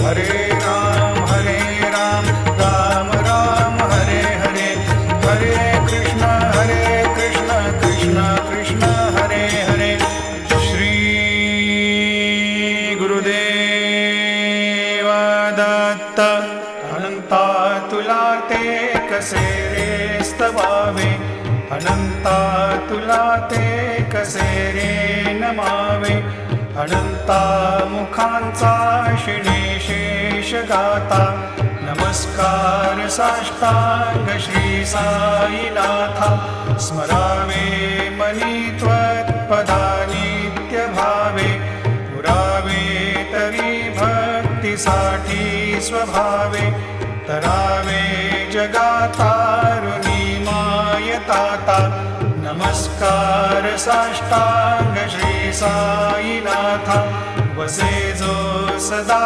हरे राम राम राम हरे हरे, हरे कृष्ण कृष्ण कृष्ण हरे हरे. श्री गुरुदेव दत्त. अनंता तुला ते कसे रे स्तवावे, अनंता तुला ते कसे रे नमावे. अनंता मुखांचा शिणेशेष गाता, नमस्कार साष्टांग श्री साईनाथा. स्मरावे मनी त्वत्पदा नित्य भावे, पुरावे तरी भक्तीसाठी स्वभावे. तरावे जगातारुणी मायताता, नमस्कार साष्टांग श्री साईनाथा. वसे जो सदा